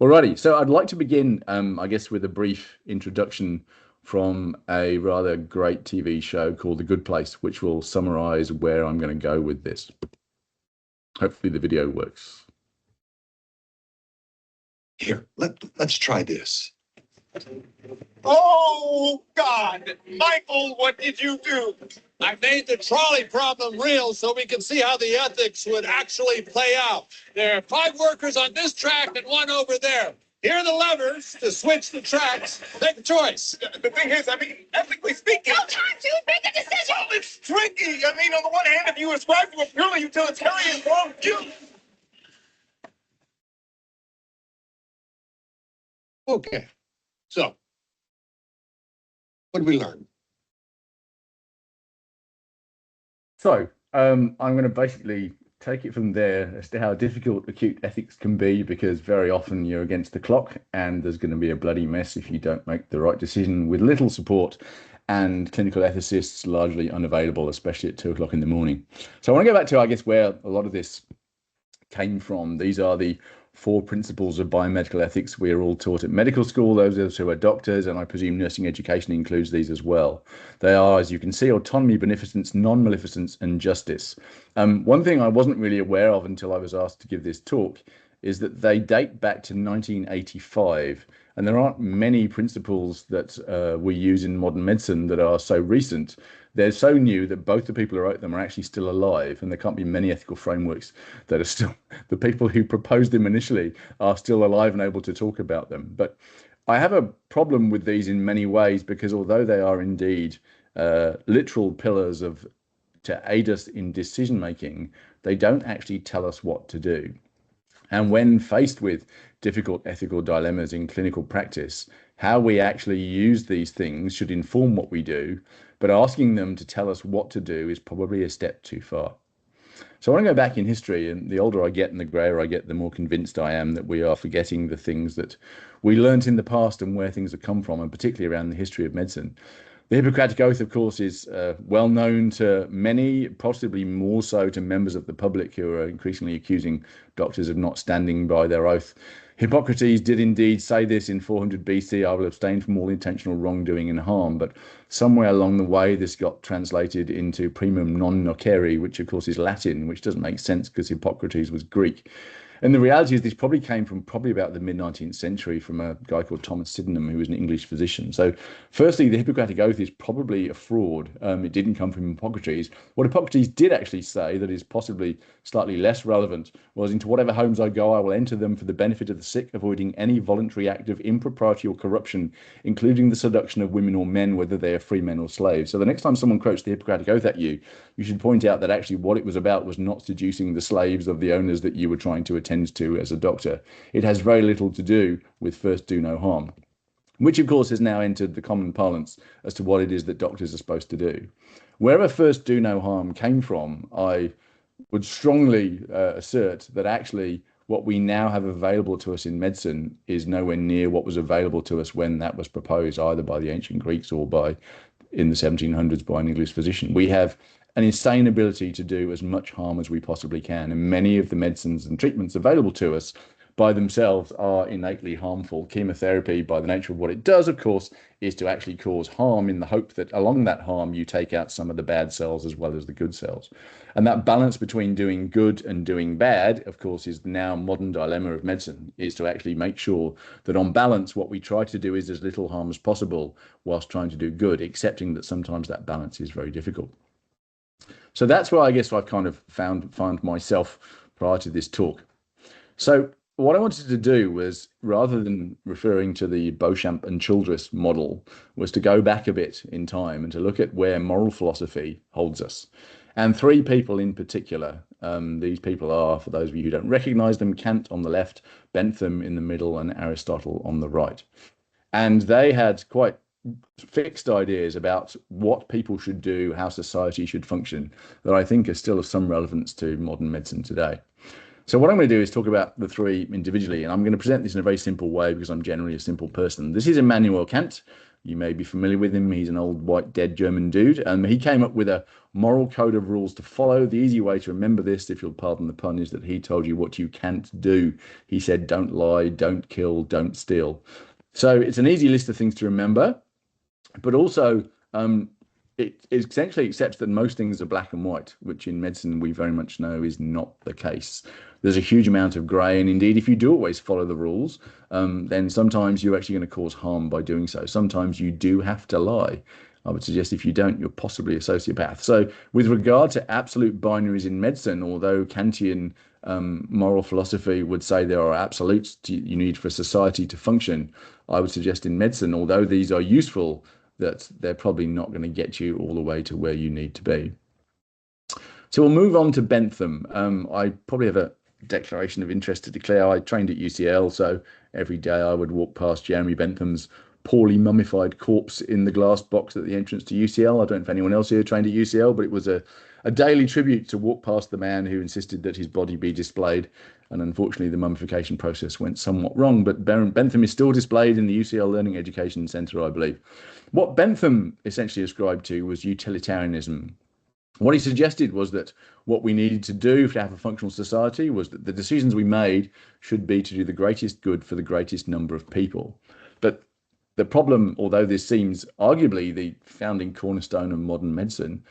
Alrighty, so I'd like to begin, I guess, with a brief introduction from a rather great TV show called The Good Place, which will summarize where I'm going to go with this. Hopefully the video works. Here, let's try this. Oh, God! Michael, what did you do? I made the trolley problem real so we can see how the ethics would actually play out. There are 5 workers on this track and 1 over there. Here are the levers to switch the tracks. Make a choice. The thing is, ethically speaking... No time to make a decision! Well, it's tricky. On the one hand, if you ascribe to a purely utilitarian worldview... Okay, so what did we learn? So I'm going to basically take it from there as to how difficult acute ethics can be, because very often you're against the clock and there's going to be a bloody mess if you don't make the right decision, with little support and clinical ethicists largely unavailable, especially at 2 o'clock in the morning. So I want to go back to, I guess, where a lot of this came from. These are the 4 principles of biomedical ethics we are all taught at medical school, those of us who are doctors, and I presume nursing education includes these as well. They are, as you can see, autonomy, beneficence, non-maleficence, and justice. One thing I wasn't really aware of until I was asked to give this talk is that they date back to 1985, and there aren't many principles that we use in modern medicine that are so recent. They're so new that both the people who wrote them are actually still alive, and there can't be many ethical frameworks that are still, the people who proposed them initially are still alive and able to talk about them. But I have a problem with these in many ways, because although they are indeed literal pillars to aid us in decision making, they don't actually tell us what to do. And when faced with difficult ethical dilemmas in clinical practice, how we actually use these things should inform what we do, but asking them to tell us what to do is probably a step too far. So I want to go back in history, and the older I get and the grayer I get, the more convinced I am that we are forgetting the things that we learnt in the past and where things have come from, and particularly around the history of medicine. The Hippocratic Oath, of course, is well known to many, possibly more so to members of the public who are increasingly accusing doctors of not standing by their oath. Hippocrates did indeed say this in 400 BC, I will abstain from all intentional wrongdoing and harm, but somewhere along the way this got translated into primum non nocere, which of course is Latin, which doesn't make sense because Hippocrates was Greek. And the reality is this probably came from about the mid-19th century from a guy called Thomas Sydenham, who was an English physician. So firstly, the Hippocratic Oath is probably a fraud. It didn't come from Hippocrates. What Hippocrates did actually say that is possibly slightly less relevant was, into whatever homes I go, I will enter them for the benefit of the sick, avoiding any voluntary act of impropriety or corruption, including the seduction of women or men, whether they are free men or slaves. So the next time someone quotes the Hippocratic Oath at you, you should point out that actually what it was about was not seducing the slaves of the owners that you were trying to attend to as a doctor. It has very little to do with first do no harm, which of course has now entered the common parlance as to what it is that doctors are supposed to do. Wherever first do no harm came from, I would strongly assert that actually what we now have available to us in medicine is nowhere near what was available to us when that was proposed, either by the ancient Greeks or in the 1700s by an English physician. We have an insane ability to do as much harm as we possibly can, and many of the medicines and treatments available to us by themselves are innately harmful. Chemotherapy, by the nature of what it does, of course, is to actually cause harm in the hope that along that harm you take out some of the bad cells as well as the good cells. And that balance between doing good and doing bad, of course, is the now modern dilemma of medicine, is to actually make sure that on balance what we try to do is as little harm as possible whilst trying to do good, accepting that sometimes that balance is very difficult. So that's where I guess I've kind of found myself prior to this talk. So what I wanted to do was, rather than referring to the Beauchamp and Childress model, was to go back a bit in time and to look at where moral philosophy holds us. And 3 people in particular. These people are, for those of you who don't recognize them, Kant on the left, Bentham in the middle, and Aristotle on the right. And they had quite fixed ideas about what people should do, how society should function, that I think are still of some relevance to modern medicine today. So what I'm going to do is talk about the 3 individually, and I'm going to present this in a very simple way because I'm generally a simple person. This is Immanuel Kant, You may be familiar with him. He's an old white dead German dude. He came up with a moral code of rules to follow. The easy way to remember this, if you'll pardon the pun, is that he told you what you can't do. He said, don't lie, don't kill, don't steal. So it's an easy list of things to remember, but also it essentially accepts that most things are black and white, which in medicine we very much know is not the case. There's a huge amount of grey, and indeed, if you do always follow the rules, then sometimes you're actually going to cause harm by doing so. Sometimes you do have to lie. I would suggest if you don't, you're possibly a sociopath. So with regard to absolute binaries in medicine, although Kantian moral philosophy would say there are absolutes you need for society to function, I would suggest in medicine, although these are useful, that they're probably not going to get you all the way to where you need to be. So we'll move on to Bentham. I probably have a declaration of interest to declare. I trained at UCL, so every day I would walk past Jeremy Bentham's poorly mummified corpse in the glass box at the entrance to UCL. I don't know if anyone else here trained at UCL, but it was a daily tribute to walk past the man who insisted that his body be displayed. And unfortunately, the mummification process went somewhat wrong, but Bentham is still displayed in the UCL Learning Education Centre, I believe. What Bentham essentially ascribed to was utilitarianism. What he suggested was that what we needed to do to have a functional society was that the decisions we made should be to do the greatest good for the greatest number of people. But the problem, although this seems arguably the founding cornerstone of modern medicine,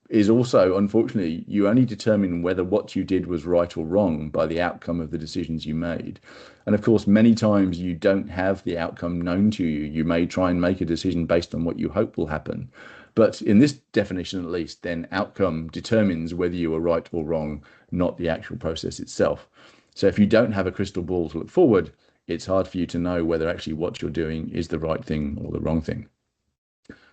is also, unfortunately, you only determine whether what you did was right or wrong by the outcome of the decisions you made. And of course, many times you don't have the outcome known to you. You may try and make a decision based on what you hope will happen. But in this definition, at least, then outcome determines whether you are right or wrong, not the actual process itself. So if you don't have a crystal ball to look forward, it's hard for you to know whether actually what you're doing is the right thing or the wrong thing.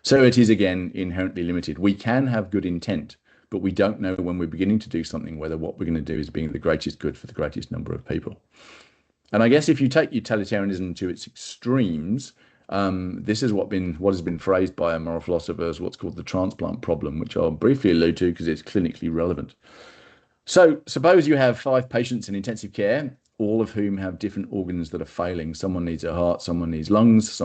So it is, again, inherently limited. We can have good intent, but we don't know when we're beginning to do something, whether what we're going to do is being the greatest good for the greatest number of people. And I guess if you take utilitarianism to its extremes, this is what has been phrased by a moral philosopher as what's called the transplant problem, which I'll briefly allude to because it's clinically relevant. So suppose you have 5 patients in intensive care, all of whom have different organs that are failing. Someone needs a heart, someone needs lungs,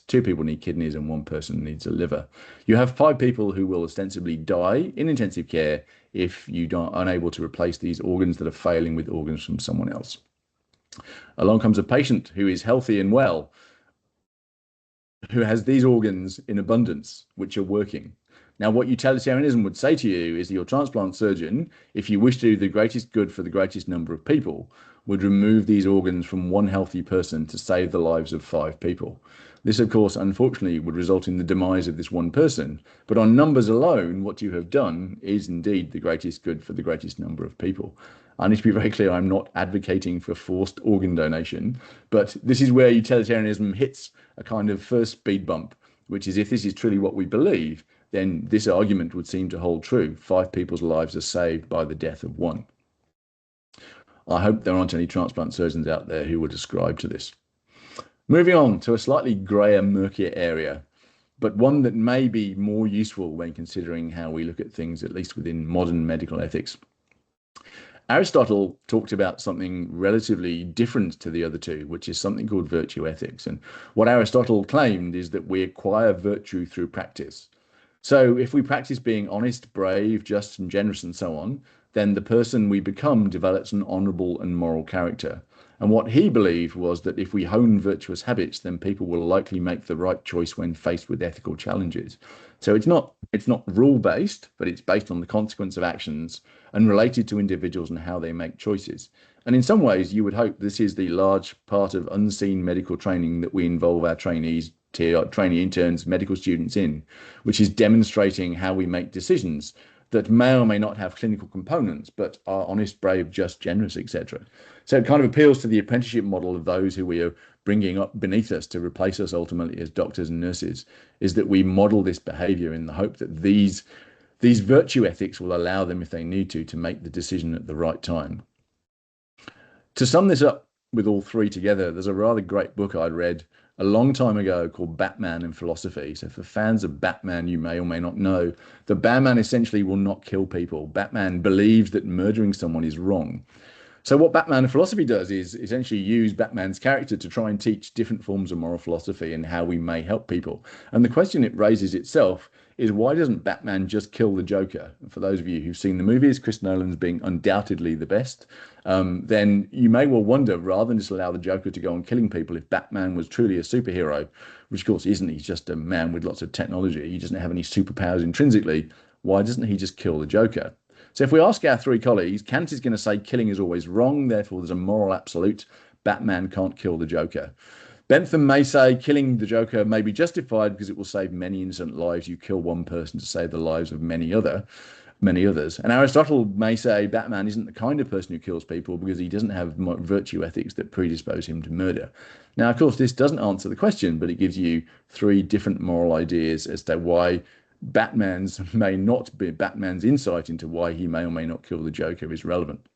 2 people need kidneys, and 1 person needs a liver. You have 5 people who will ostensibly die in intensive care if you are unable to replace these organs that are failing with organs from someone else. Along comes a patient who is healthy and well, who has these organs in abundance, which are working. Now, what utilitarianism would say to you is that your transplant surgeon, if you wish to do the greatest good for the greatest number of people, would remove these organs from 1 healthy person to save the lives of 5 people. This, of course, unfortunately, would result in the demise of this 1 person. But on numbers alone, what you have done is indeed the greatest good for the greatest number of people. I need to be very clear, I'm not advocating for forced organ donation, but this is where utilitarianism hits a kind of first speed bump, which is if this is truly what we believe, then this argument would seem to hold true. 5 people's lives are saved by the death of 1. I hope there aren't any transplant surgeons out there who would ascribe to this. Moving on to a slightly greyer, murkier area, but one that may be more useful when considering how we look at things, at least within modern medical ethics. Aristotle talked about something relatively different to the other 2, which is something called virtue ethics. And what Aristotle claimed is that we acquire virtue through practice. So if we practice being honest, brave, just and generous and so on, then the person we become develops an honourable and moral character. And what he believed was that if we hone virtuous habits, then people will likely make the right choice when faced with ethical challenges. So it's not rule-based, but it's based on the consequence of actions and related to individuals and how they make choices. And in some ways, you would hope this is the large part of unseen medical training that we involve our trainees, trainee interns, medical students in, which is demonstrating how we make decisions that may or may not have clinical components, but are honest, brave, just, generous, etc. So it kind of appeals to the apprenticeship model of those who we are bringing up beneath us to replace us ultimately as doctors and nurses, is that we model this behavior in the hope that these virtue ethics will allow them, if they need to make the decision at the right time. To sum this up with all 3 together, there's a rather great book I'd read a long time ago called Batman and Philosophy. So for fans of Batman, you may or may not know that Batman essentially will not kill people. Batman believes that murdering someone is wrong. So what Batman philosophy does is essentially use Batman's character to try and teach different forms of moral philosophy and how we may help people. And the question it raises itself is, why doesn't Batman just kill the Joker? For those of you who've seen the movies, Chris Nolan's being undoubtedly the best. Then you may well wonder, rather than just allow the Joker to go on killing people, if Batman was truly a superhero, which of course isn't, he's just a man with lots of technology, he doesn't have any superpowers intrinsically, why doesn't he just kill the Joker? So if we ask our three colleagues, Kant is going to say killing is always wrong, therefore there's a moral absolute. Batman can't kill the Joker. Bentham may say killing the Joker may be justified because it will save many innocent lives. You kill one person to save the lives of many others. And Aristotle may say Batman isn't the kind of person who kills people because he doesn't have virtue ethics that predispose him to murder. Now, of course, this doesn't answer the question, but it gives you three different moral ideas as to why Batman's insight into why he may or may not kill the Joker is relevant.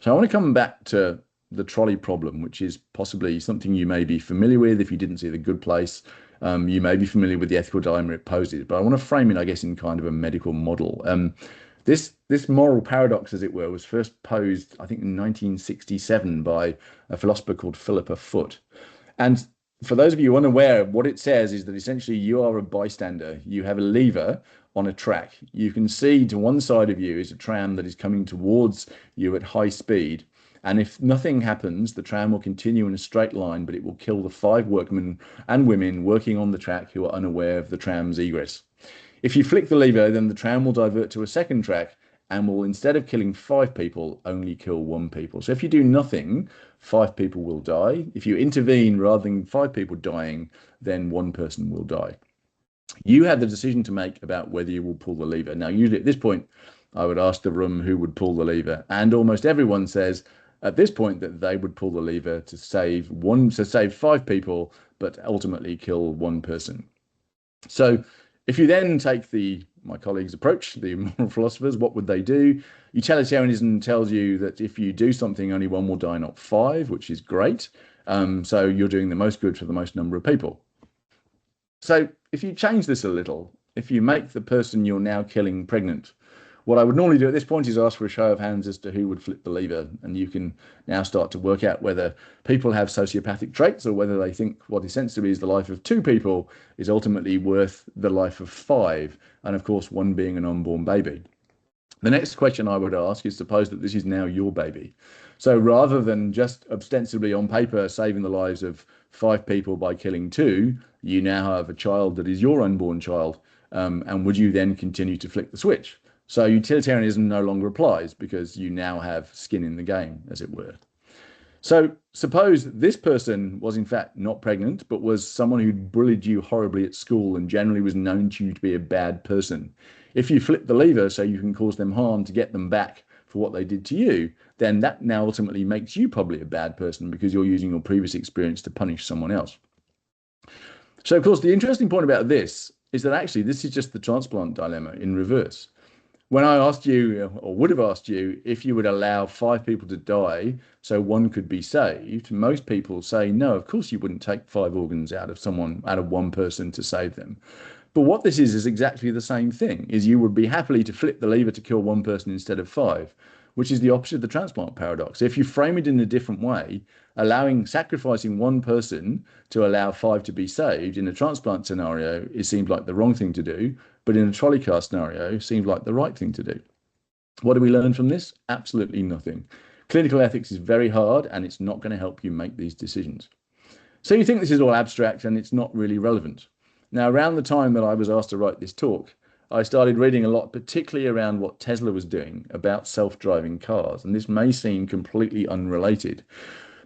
So I want to come back to the trolley problem, which is possibly something you may be familiar with if you didn't see The Good Place. You may be familiar with the ethical dilemma it poses, but I want to frame it, I guess, in kind of a medical model. This moral paradox, as it were, was first posed, I think, in 1967 by a philosopher called Philippa Foot. And for those of you unaware, what it says is that essentially you are a bystander. You have a lever on a track. You can see to one side of you is a tram that is coming towards you at high speed. And if nothing happens, the tram will continue in a straight line, but it will kill the 5 workmen and women working on the track who are unaware of the tram's egress. If you flick the lever, then the tram will divert to a second track and will, instead of killing 5 people, only kill 1 person. So if you do nothing, 5 people will die. If you intervene rather than 5 people dying, then 1 person will die. You have the decision to make about whether you will pull the lever. Now, usually at this point, I would ask the room who would pull the lever, and almost everyone says at this point that they would pull the lever to save 5 people, but ultimately kill 1 person. So if you then take my colleagues' approach, the moral philosophers, what would they do? Utilitarianism tells you that if you do something, only 1 will die, not 5, which is great. So you're doing the most good for the most number of people. So if you change this a little, if you make the person you're now killing pregnant, what I would normally do at this point is ask for a show of hands as to who would flip the lever. And you can now start to work out whether people have sociopathic traits or whether they think what ostensibly is the life of 2 people is ultimately worth the life of 5. And of course, 1 being an unborn baby. The next question I would ask is, suppose that this is now your baby. So rather than just ostensibly on paper saving the lives of 5 people by killing 2, you now have a child that is your unborn child. And would you then continue to flick the switch? So utilitarianism no longer applies because you now have skin in the game, as it were. So suppose this person was in fact not pregnant, but was someone who bullied you horribly at school and generally was known to you to be a bad person. If you flip the lever so you can cause them harm to get them back for what they did to you, then that now ultimately makes you probably a bad person because you're using your previous experience to punish someone else. So of course, the interesting point about this is that actually this is just the transplant dilemma in reverse. When I asked you, or would have asked you, if you would allow 5 people to die so 1 could be saved, most people say, no, of course you wouldn't take 5 organs out of 1 person to save them. But what this is exactly the same thing, is you would be happily to flip the lever to kill 1 person instead of 5, which is the opposite of the transplant paradox. If you frame it in a different way, sacrificing 1 person to allow 5 to be saved in a transplant scenario, it seems like the wrong thing to do. But in a trolley car scenario, seems like the right thing to do. What do we learn from this? Absolutely nothing. Clinical ethics is very hard and it's not going to help you make these decisions. So you think this is all abstract and it's not really relevant. Now, around the time that I was asked to write this talk, I started reading a lot, particularly around what Tesla was doing about self-driving cars. And this may seem completely unrelated,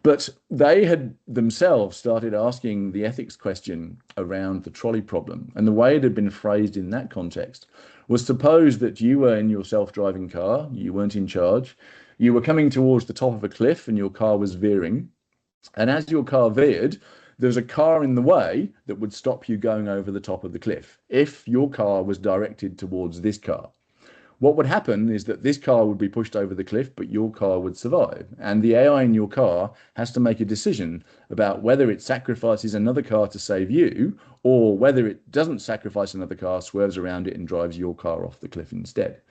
but they had themselves started asking the ethics question around the trolley problem. And the way it had been phrased in that context was, suppose that you were in your self-driving car, you weren't in charge, you were coming towards the top of a cliff and your car was veering. And as your car veered, there's a car in the way that would stop you going over the top of the cliff if your car was directed towards this car. What would happen is that this car would be pushed over the cliff, but your car would survive. And the AI in your car has to make a decision about whether it sacrifices another car to save you, or whether it doesn't sacrifice another car, swerves around it and drives your car off the cliff instead.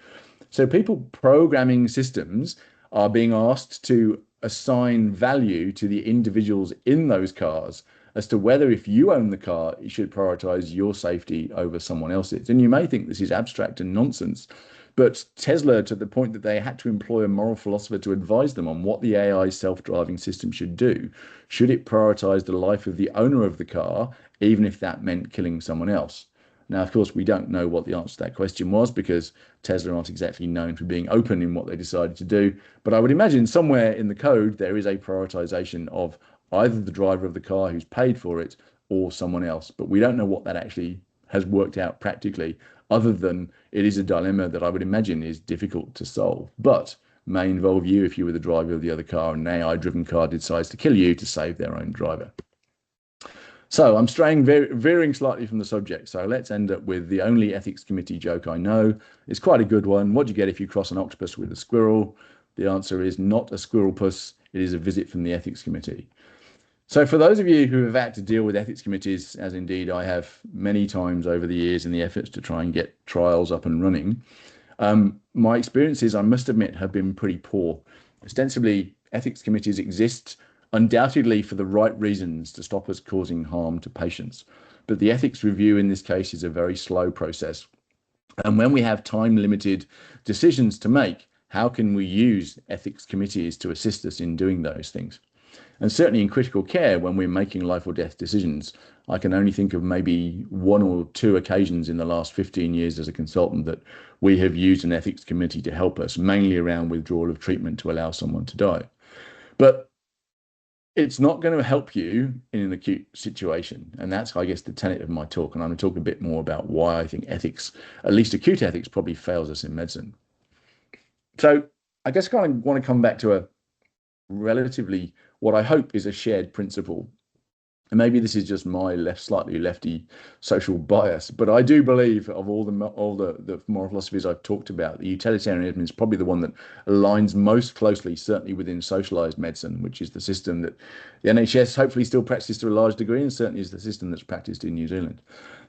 So people programming systems are being asked to assign value to the individuals in those cars as to whether, if you own the car, you should prioritize your safety over someone else's. And you may think this is abstract and nonsense, but Tesla, to the point that they had to employ a moral philosopher to advise them on what the AI self-driving system should do. Should it prioritize the life of the owner of the car, even if that meant killing someone else? Now, of course, we don't know what the answer to that question was, because Tesla aren't exactly known for being open in what they decided to do. But I would imagine somewhere in the code, there is a prioritization of either the driver of the car who's paid for it or someone else. But we don't know what that actually has worked out practically, other than it is a dilemma that I would imagine is difficult to solve, but may involve you if you were the driver of the other car and an AI-driven car decides to kill you to save their own driver. So I'm straying, veering slightly from the subject. So let's end up with the only ethics committee joke I know. It's quite a good one. What do you get if you cross an octopus with a squirrel? The answer is not a squirrel puss. It is a visit from the ethics committee. So for those of you who have had to deal with ethics committees, as indeed I have many times over the years in the efforts to try and get trials up and running, my experiences, I must admit, have been pretty poor. Ostensibly, ethics committees exist undoubtedly for the right reasons to stop us causing harm to patients. But the ethics review in this case is a very slow process. And when we have time-limited decisions to make, how can we use ethics committees to assist us in doing those things? And certainly in critical care, when we're making life or death decisions, I can only think of maybe 1 or 2 occasions in the last 15 years as a consultant that we have used an ethics committee to help us, mainly around withdrawal of treatment to allow someone to die. But it's not going to help you in an acute situation. And that's, I guess, the tenet of my talk. And I'm going to talk a bit more about why I think ethics, at least acute ethics, probably fails us in medicine. So I guess I kind of want to come back to a relatively, what I hope is a shared principle. And maybe this is just my slightly lefty social bias, but I do believe of all the moral philosophies I've talked about, the utilitarianism is probably the one that aligns most closely, certainly within socialized medicine, which is the system that the NHS hopefully still practices to a large degree, and certainly is the system that's practiced in New Zealand.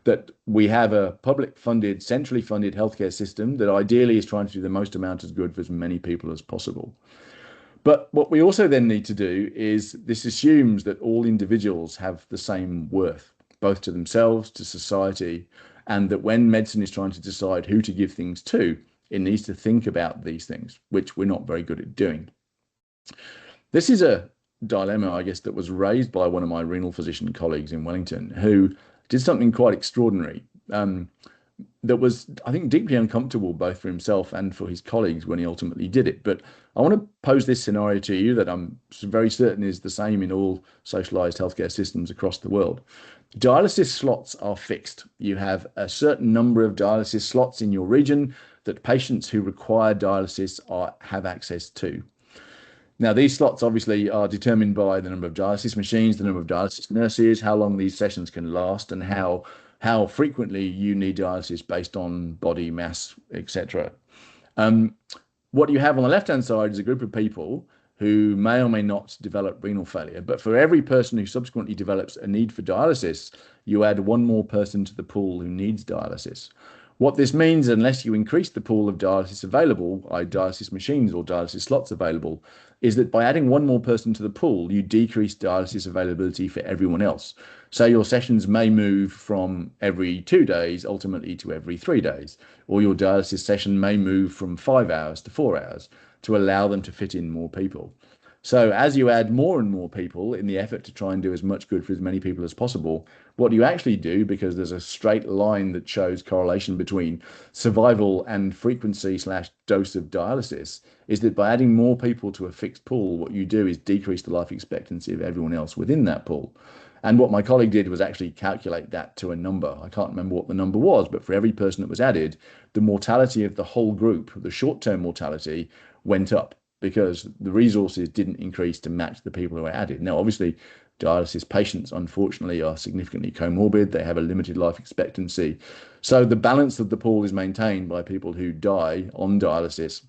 That we have a public funded, centrally funded healthcare system that ideally is trying to do the most amount of good for as many people as possible. But what we also then need to do is, this assumes that all individuals have the same worth, both to themselves, to society, and that when medicine is trying to decide who to give things to, it needs to think about these things, which we're not very good at doing. This is a dilemma, I guess, that was raised by one of my renal physician colleagues in Wellington, who did something quite extraordinary. That was, I think, deeply uncomfortable both for himself and for his colleagues when he ultimately did it. But I want to pose this scenario to you that I'm very certain is the same in all socialized healthcare systems across the world. Dialysis slots are fixed. You have a certain number of dialysis slots in your region that patients who require dialysis have access to. Now, these slots obviously are determined by the number of dialysis machines, the number of dialysis nurses, how long these sessions can last, and how frequently you need dialysis based on body mass, etc. What you have on the left-hand side is a group of people who may or may not develop renal failure, but for every person who subsequently develops a need for dialysis, you add 1 more person to the pool who needs dialysis. What this means, unless you increase the pool of dialysis available, i.e. dialysis machines or dialysis slots available, is that by adding 1 more person to the pool, you decrease dialysis availability for everyone else. So your sessions may move from every 2 days, ultimately to every 3 days, or your dialysis session may move from 5 hours to 4 hours to allow them to fit in more people. So as you add more and more people in the effort to try and do as much good for as many people as possible, what you actually do, because there's a straight line that shows correlation between survival and frequency/dose of dialysis, is that by adding more people to a fixed pool, what you do is decrease the life expectancy of everyone else within that pool. And what my colleague did was actually calculate that to a number. I can't remember what the number was, but for every person that was added, the mortality of the whole group, the short-term mortality, went up, because the resources didn't increase to match the people who were added. Now, obviously, dialysis patients, unfortunately, are significantly comorbid. They have a limited life expectancy. So the balance of the pool is maintained by people who die on dialysis,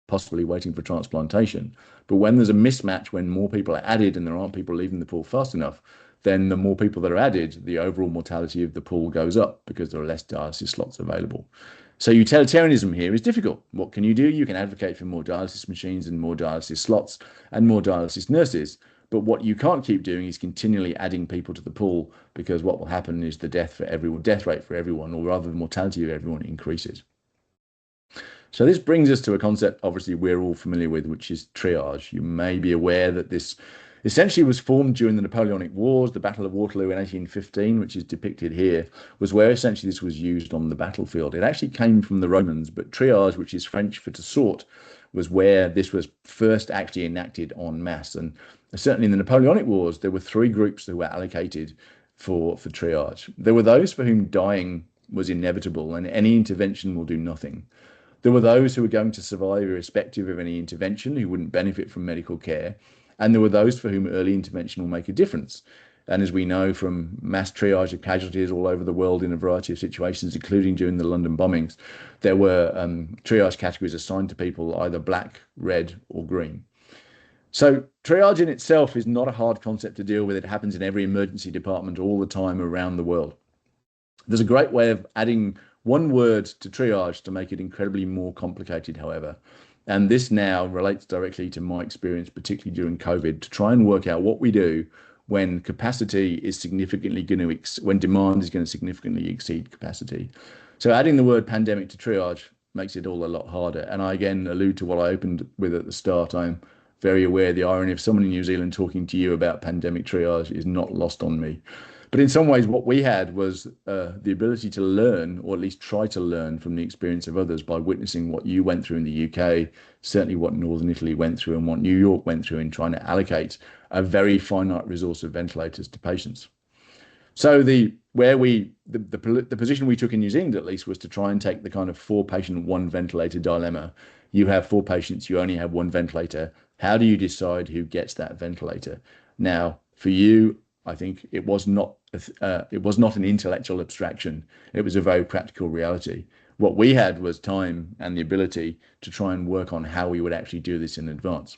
possibly waiting for transplantation. But when there's a mismatch, when more people are added and there aren't people leaving the pool fast enough, then the more people that are added, the overall mortality of the pool goes up because there are less dialysis slots available. So utilitarianism here is difficult. What can you do? You can advocate for more dialysis machines and more dialysis slots and more dialysis nurses. But what you can't keep doing is continually adding people to the pool, because what will happen is the death rate for everyone, or rather the mortality of everyone, increases. So this brings us to a concept obviously we're all familiar with, which is triage. You may be aware that this essentially was formed during the Napoleonic Wars. The Battle of Waterloo in 1815, which is depicted here, was where essentially this was used on the battlefield. It actually came from the Romans, but triage, which is French for to sort, was where this was first actually enacted en masse. And certainly in the Napoleonic Wars, there were three groups that were allocated for triage. There were those for whom dying was inevitable and any intervention will do nothing. There were those who were going to survive irrespective of any intervention, who wouldn't benefit from medical care. And there were those for whom early intervention will make a difference. And as we know from mass triage of casualties all over the world in a variety of situations, including during the London bombings, there were triage categories assigned to people either black, red, or green. So triage in itself is not a hard concept to deal with. It happens in every emergency department all the time around the world. There's a great way of adding one word to triage to make it incredibly more complicated, however. And this now relates directly to my experience, particularly during COVID, to try and work out what we do when capacity is significantly going to, when demand is going to significantly exceed capacity. So adding the word pandemic to triage makes it all a lot harder. And I again allude to what I opened with at the start. I'm very aware of the irony of someone in New Zealand talking to you about pandemic triage is not lost on me. But in some ways, what we had was the ability to learn, or at least try to learn from the experience of others by witnessing what you went through in the UK, certainly what Northern Italy went through and what New York went through in trying to allocate a very finite resource of ventilators to patients. So the position we took in New Zealand, at least, was to try and take the kind of 4-patient, 1-ventilator dilemma. You have 4 patients, you only have 1 ventilator. How do you decide who gets that ventilator? Now, for you, I think it was not an intellectual abstraction. It was a very practical reality. What we had was time and the ability to try and work on how we would actually do this in advance.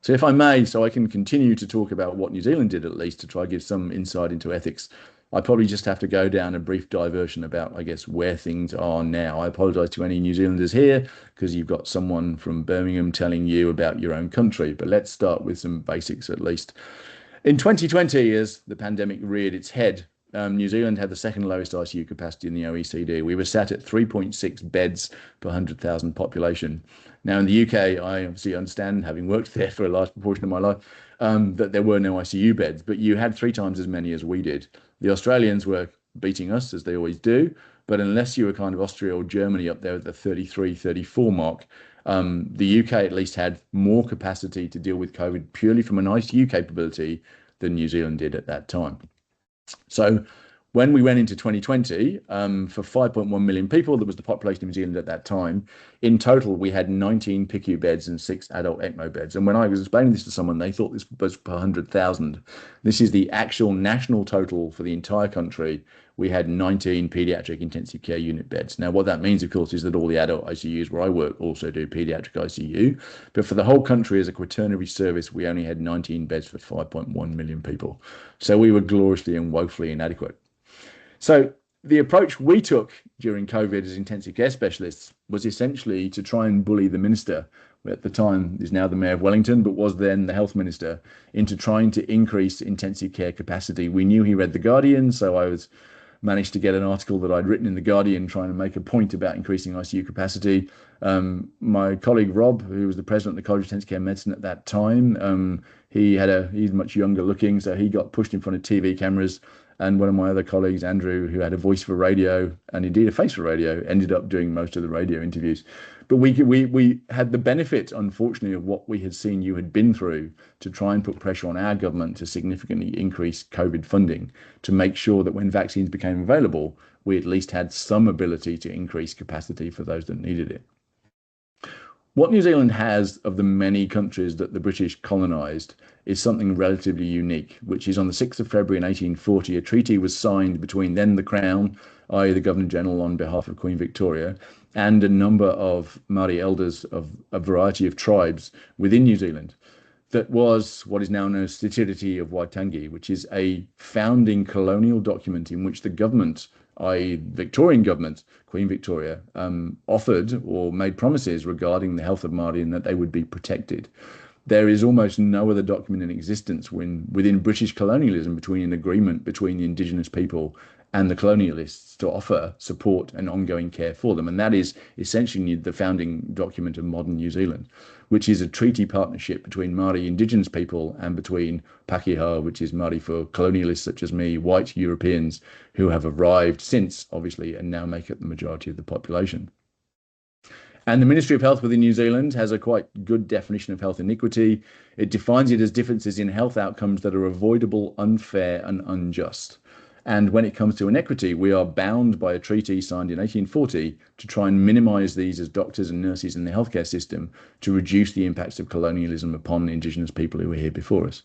So if I may, so I can continue to talk about what New Zealand did, at least to try to give some insight into ethics, I probably just have to go down a brief diversion about, I guess, where things are now. I apologise to any New Zealanders here, because you've got someone from Birmingham telling you about your own country. But let's start with some basics at least. In 2020, as the pandemic reared its head, New Zealand had the second lowest ICU capacity in the OECD. We were sat at 3.6 beds per 100,000 population. Now, in the UK, I obviously understand, having worked there for a large proportion of my life, that there were no ICU beds, but you had 3 times as many as we did. The Australians were beating us, as they always do, but unless you were kind of Austria or Germany up there at the 33, 34 mark, the UK at least had more capacity to deal with COVID purely from an ICU capability than New Zealand did at that time. So when we went into 2020, for 5.1 million people, that was the population of New Zealand at that time. In total, we had 19 PICU beds and 6 adult ECMO beds. And when I was explaining this to someone, they thought this was per 100,000. This is the actual national total for the entire country. We had 19 paediatric intensive care unit beds. Now, what that means, of course, is that all the adult ICUs where I work also do paediatric ICU. But for the whole country as a quaternary service, we only had 19 beds for 5.1 million people. So we were gloriously and woefully inadequate. So the approach we took during COVID as intensive care specialists was essentially to try and bully the minister, who at the time is now the mayor of Wellington, but was then the health minister, into trying to increase intensive care capacity. We knew he read The Guardian, so I managed to get an article that I'd written in The Guardian trying to make a point about increasing ICU capacity. My colleague Rob, who was the president of the College of Intensive Care Medicine at that time, he's much younger looking, so he got pushed in front of TV cameras. And one of my other colleagues, Andrew, who had a voice for radio and indeed a face for radio, ended up doing most of the radio interviews. But we had the benefit, unfortunately, of what we had seen you had been through to try and put pressure on our government to significantly increase COVID funding, to make sure that when vaccines became available, we at least had some ability to increase capacity for those that needed it. What New Zealand has of the many countries that the British colonised is something relatively unique, which is on the 6th of February in 1840, a treaty was signed between then the Crown, i.e. the Governor-General on behalf of Queen Victoria, and a number of Māori elders of a variety of tribes within New Zealand. That was what is now known as the Treaty of Waitangi, which is a founding colonial document in which the government i.e. Victorian government, Queen Victoria, offered or made promises regarding the health of Māori and that they would be protected. There is almost no other document in existence within British colonialism between an agreement between the indigenous people and the colonialists to offer support and ongoing care for them. And that is essentially the founding document of modern New Zealand, which is a treaty partnership between Māori indigenous people and between Pākehā, which is Māori for colonialists such as me, white Europeans who have arrived since, obviously, and now make up the majority of the population. And the Ministry of Health within New Zealand has a quite good definition of health inequity. It defines it as differences in health outcomes that are avoidable, unfair, and unjust. And when it comes to inequity, we are bound by a treaty signed in 1840 to try and minimise these as doctors and nurses in the healthcare system to reduce the impacts of colonialism upon Indigenous people who were here before us.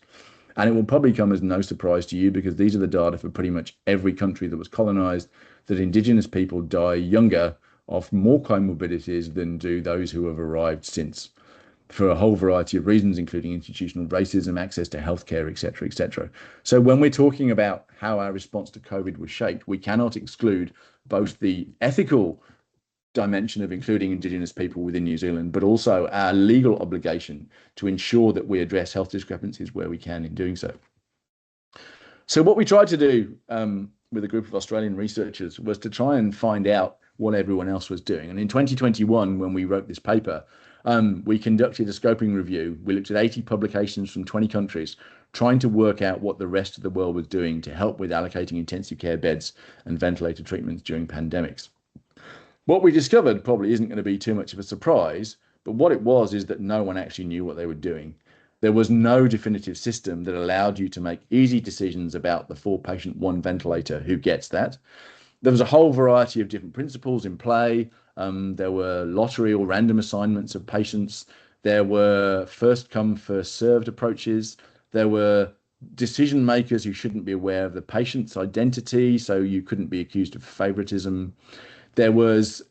And it will probably come as no surprise to you, because these are the data for pretty much every country that was colonised, that Indigenous people die younger of more comorbidities than do those who have arrived since, for a whole variety of reasons, including institutional racism, access to healthcare, etc., etc. So when we're talking about how our response to COVID was shaped, we cannot exclude both the ethical dimension of including Indigenous people within New Zealand, but also our legal obligation to ensure that we address health discrepancies where we can in doing so. So what we tried to do with a group of Australian researchers was to try and find out what everyone else was doing. And in 2021, when we wrote this paper, we conducted a scoping review. We looked at 80 publications from 20 countries, trying to work out what the rest of the world was doing to help with allocating intensive care beds and ventilator treatments during pandemics. What we discovered probably isn't going to be too much of a surprise, but what it was is that no one actually knew what they were doing. There was no definitive system that allowed you to make easy decisions about the 4-patient, 1 ventilator. Who gets that? There was a whole variety of different principles in play. There were lottery or random assignments of patients. There were first come, first served approaches. There were decision makers who shouldn't be aware of the patient's identity, so you couldn't be accused of favoritism. There was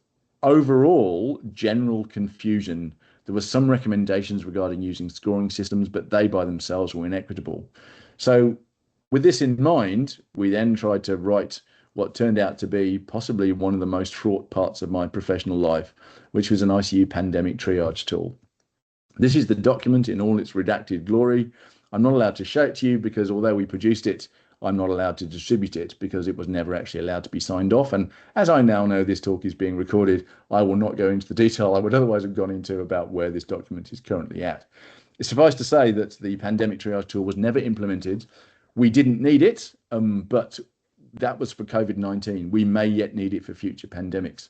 overall general confusion. There were some recommendations regarding using scoring systems, but they by themselves were inequitable. So with this in mind, we then tried to write what turned out to be possibly one of the most fraught parts of my professional life, which was an ICU pandemic triage tool. This is the document in all its redacted glory. I'm not allowed to show it to you because although we produced it, I'm not allowed to distribute it because it was never actually allowed to be signed off. And as I now know this talk is being recorded, I will not go into the detail I would otherwise have gone into about where this document is currently at. It's suffice to say that the pandemic triage tool was never implemented. We didn't need it, but that was for COVID-19. We may yet need it for future pandemics.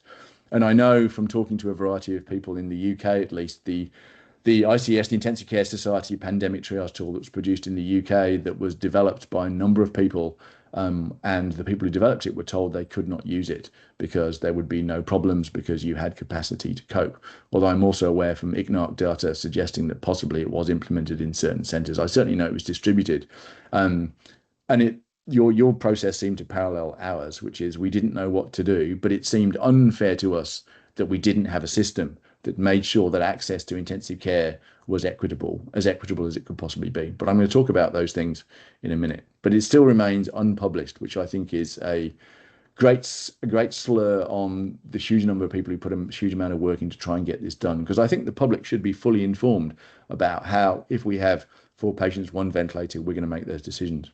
And I know from talking to a variety of people in the UK, at least, the ICS, the Intensive Care Society pandemic triage tool that was produced in the UK, that was developed by a number of people, and the people who developed it were told they could not use it because there would be no problems because you had capacity to cope. Although I'm also aware from ICNARC data suggesting that possibly it was implemented in certain centres. I certainly know it was distributed. And your process seemed to parallel ours, which is we didn't know what to do, but it seemed unfair to us that we didn't have a system that made sure that access to intensive care was equitable as it could possibly be. But I'm going to talk about those things in a minute. But it still remains unpublished, which I think is a great slur on the huge number of people who put a huge amount of work in to try and get this done. Because I think the public should be fully informed about how, if we have 4 patients, 1 ventilator, we're going to make those decisions.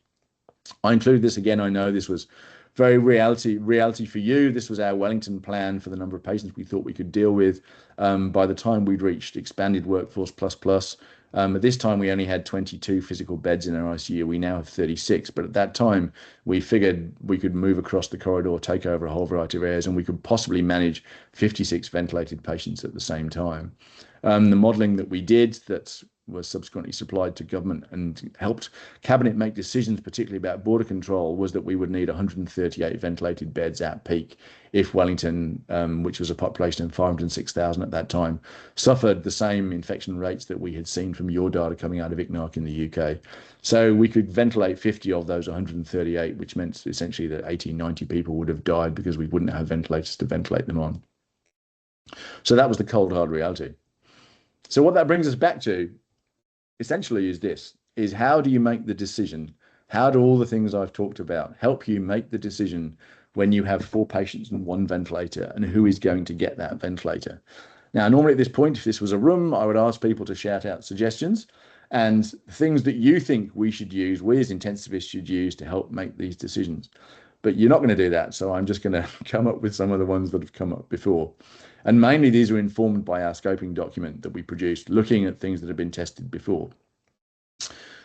I include this again. I know this was very reality for you. This was our Wellington plan for the number of patients we thought we could deal with. By the time we'd reached expanded workforce plus, at this time we only had 22 physical beds in our ICU. We now have 36, but at that time we figured we could move across the corridor, take over a whole variety of areas, and we could possibly manage 56 ventilated patients at the same time. The modelling that we did that was subsequently supplied to government and helped cabinet make decisions, particularly about border control, was that we would need 138 ventilated beds at peak if Wellington, which was a population of 506,000 at that time, suffered the same infection rates that we had seen from your data coming out of ICNARC in the UK. So we could ventilate 50 of those 138, which meant essentially that 80, 90 people would have died because we wouldn't have ventilators to ventilate them on. So that was the cold, hard reality. So what that brings us back to essentially is how do you make the decision? How do all the things I've talked about help you make the decision when you have 4 patients and 1 ventilator, and who is going to get that ventilator? Now, normally at this point, if this was a room, I would ask people to shout out suggestions and things that you think we should use, we as intensivists should use to help make these decisions. But you're not going to do that. So I'm just going to come up with some of the ones that have come up before. And mainly these are informed by our scoping document that we produced, looking at things that have been tested before.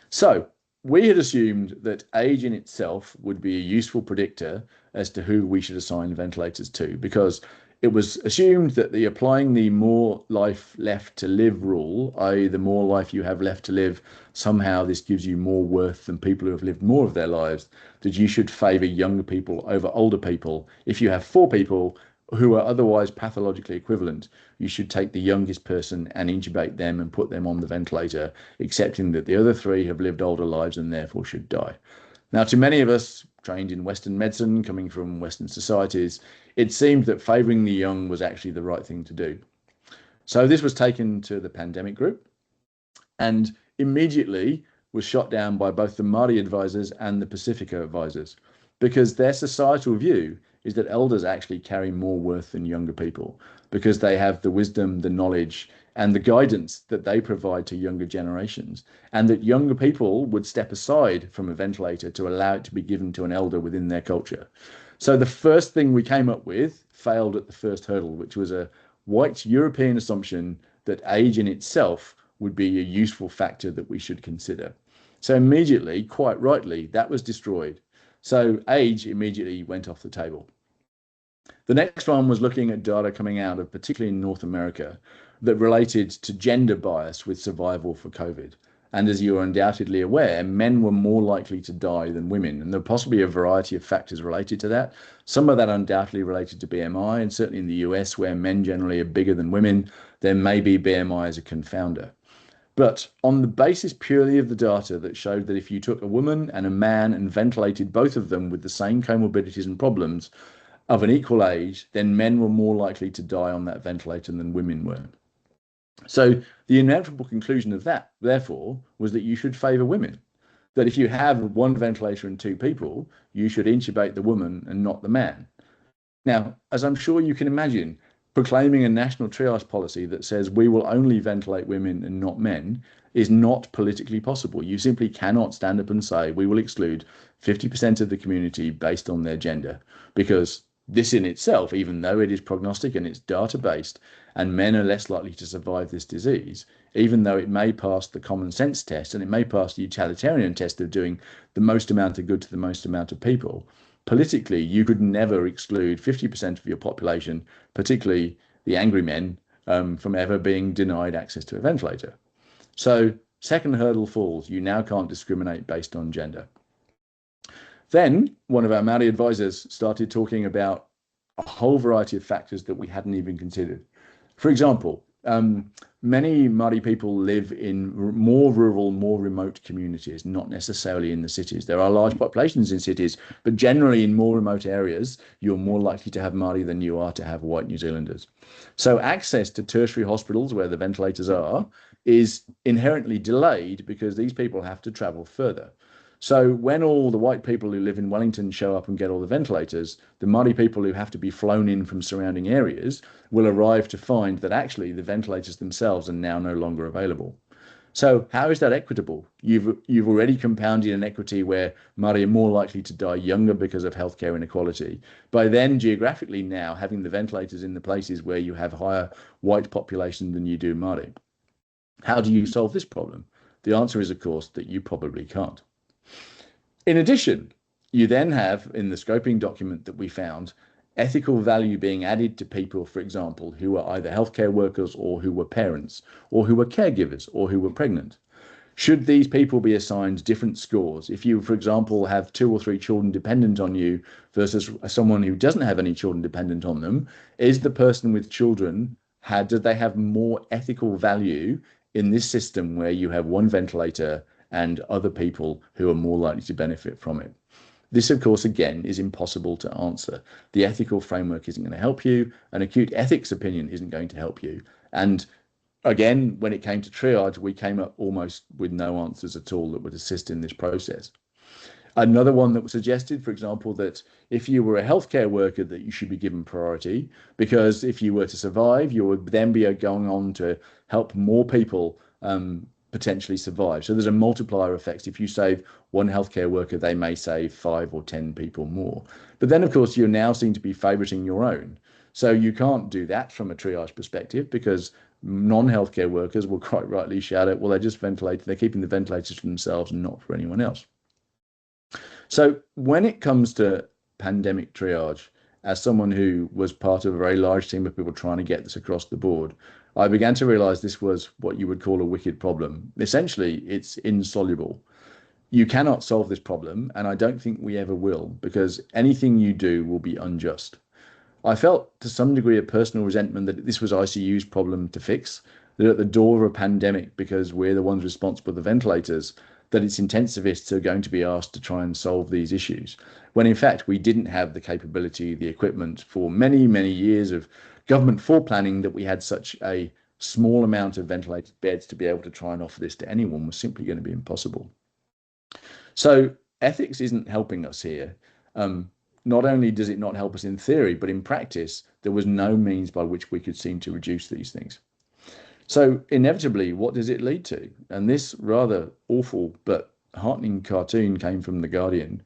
So we had assumed that age in itself would be a useful predictor as to who we should assign ventilators to, because it was assumed that applying the more life left to live rule, i.e. the more life you have left to live, somehow this gives you more worth than people who have lived more of their lives, that you should favour younger people over older people. If you have 4 people who are otherwise pathologically equivalent, you should take the youngest person and intubate them and put them on the ventilator, accepting that the other 3 have lived older lives and therefore should die. Now, to many of us trained in Western medicine, coming from Western societies, it seemed that favouring the young was actually the right thing to do. So this was taken to the pandemic group and immediately was shot down by both the Māori advisors and the Pacifica advisors, because their societal view is that elders actually carry more worth than younger people, because they have the wisdom, the knowledge, and the guidance that they provide to younger generations, and that younger people would step aside from a ventilator to allow it to be given to an elder within their culture. So the first thing we came up with failed at the first hurdle, which was a white European assumption that age in itself would be a useful factor that we should consider. So immediately, quite rightly, that was destroyed. So age immediately went off the table. The next one was looking at data coming out of, particularly in North America, that related to gender bias with survival for COVID. And as you are undoubtedly aware, men were more likely to die than women. And there are possibly a variety of factors related to that. Some of that undoubtedly related to BMI, and certainly in the US, where men generally are bigger than women, there may be BMI as a confounder. But on the basis purely of the data that showed that if you took a woman and a man and ventilated both of them with the same comorbidities and problems of an equal age, then men were more likely to die on that ventilator than women were. So the inevitable conclusion of that, therefore, was that you should favour women. That if you have 1 ventilator and 2 people, you should intubate the woman and not the man. Now, as I'm sure you can imagine, proclaiming a national triage policy that says we will only ventilate women and not men is not politically possible. You simply cannot stand up and say we will exclude 50% of the community based on their gender, because this in itself, even though it is prognostic and it's data-based, and men are less likely to survive this disease, even though it may pass the common sense test and it may pass the utilitarian test of doing the most amount of good to the most amount of people, politically, you could never exclude 50% of your population, particularly the angry men, from ever being denied access to a ventilator. So second hurdle falls. You now can't discriminate based on gender. Then one of our Māori advisors started talking about a whole variety of factors that we hadn't even considered. For example, many Māori people live in more rural, more remote communities, not necessarily in the cities. There are large populations in cities, but generally in more remote areas, you're more likely to have Māori than you are to have white New Zealanders. So access to tertiary hospitals where the ventilators are is inherently delayed because these people have to travel further. So when all the white people who live in Wellington show up and get all the ventilators, the Māori people who have to be flown in from surrounding areas will arrive to find that actually the ventilators themselves are now no longer available. So how is that equitable? You've already compounded an equity where Māori are more likely to die younger because of healthcare inequality. By then, geographically now, having the ventilators in the places where you have higher white population than you do Māori. How do you solve this problem? The answer is, of course, that you probably can't. In addition, you then have in the scoping document that we found ethical value being added to people, for example, who are either healthcare workers or who were parents or who were caregivers or who were pregnant. Should these people be assigned different scores? If you, for example, have 2 or 3 children dependent on you versus someone who doesn't have any children dependent on them, is the person with children, do they have more ethical value in this system where you have 1 ventilator and other people who are more likely to benefit from it? This, of course, again, is impossible to answer. The ethical framework isn't going to help you. An acute ethics opinion isn't going to help you. And again, when it came to triage, we came up almost with no answers at all that would assist in this process. Another one that was suggested, for example, that if you were a healthcare worker, that you should be given priority, because if you were to survive, you would then be going on to help more people potentially survive. So there's a multiplier effect. If you save one healthcare worker, they may save 5 or 10 people more. But then, of course, you're now seen to be favoriting your own. So you can't do that from a triage perspective, because non-healthcare workers will quite rightly shout out, well, they're keeping the ventilators for themselves and not for anyone else. So when it comes to pandemic triage, as someone who was part of a very large team of people trying to get this across the board, I began to realize this was what you would call a wicked problem. Essentially, it's insoluble. You cannot solve this problem, and I don't think we ever will, because anything you do will be unjust. I felt to some degree a personal resentment that this was ICU's problem to fix, that at the door of a pandemic, because we're the ones responsible for the ventilators, that it's intensivists who are going to be asked to try and solve these issues, when in fact we didn't have the capability, the equipment for many, many years of government foreplanning, that we had such a small amount of ventilated beds to be able to try and offer this to anyone was simply going to be impossible. So ethics isn't helping us here. Not only does it not help us in theory, but in practice, there was no means by which we could seem to reduce these things. So inevitably, what does it lead to? And this rather awful but heartening cartoon came from The Guardian.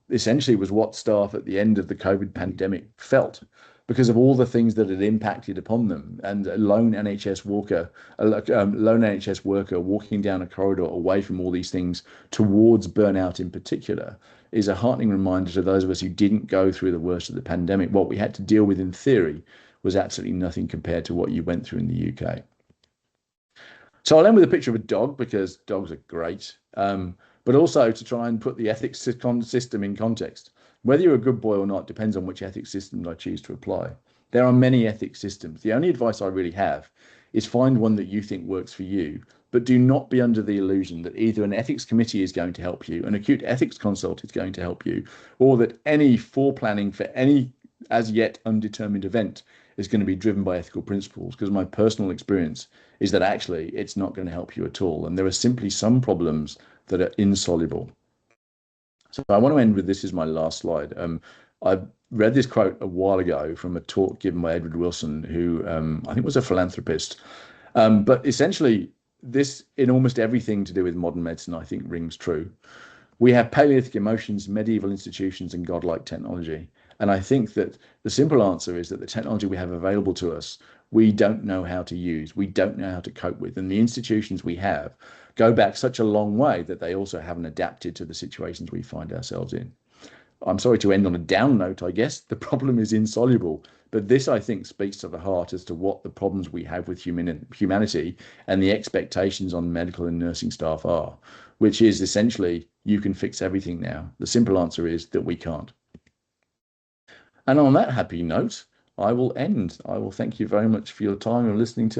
Essentially was what staff at the end of the COVID pandemic felt, because of all the things that had impacted upon them. And a lone NHS worker walking down a corridor away from all these things towards burnout in particular is a heartening reminder to those of us who didn't go through the worst of the pandemic. What we had to deal with in theory was absolutely nothing compared to what you went through in the UK. So I'll end with a picture of a dog, because dogs are great, but also to try and put the ethics system in context. Whether you're a good boy or not depends on which ethics system I choose to apply. There are many ethics systems. The only advice I really have is find one that you think works for you, but do not be under the illusion that either an ethics committee is going to help you, an acute ethics consult is going to help you, or that any foreplanning for any as yet undetermined event is going to be driven by ethical principles, because my personal experience is that actually it's not going to help you at all. And there are simply some problems that are insoluble. So I want to end with this as my last slide. I read this quote a while ago from a talk given by Edward Wilson, who I think was a philanthropist. But essentially, this, in almost everything to do with modern medicine, I think rings true. We have Paleolithic emotions, medieval institutions, and godlike technology. And I think that the simple answer is that the technology we have available to us, we don't know how to use, we don't know how to cope with. And the institutions we have go back such a long way that they also haven't adapted to the situations we find ourselves in. I'm sorry to end on a down note, I guess. The problem is insoluble. But this, I think, speaks to the heart as to what the problems we have with humanity and the expectations on medical and nursing staff are, which is essentially, you can fix everything now. The simple answer is that we can't. And on that happy note, I will end. I will thank you very much for your time and listening to me.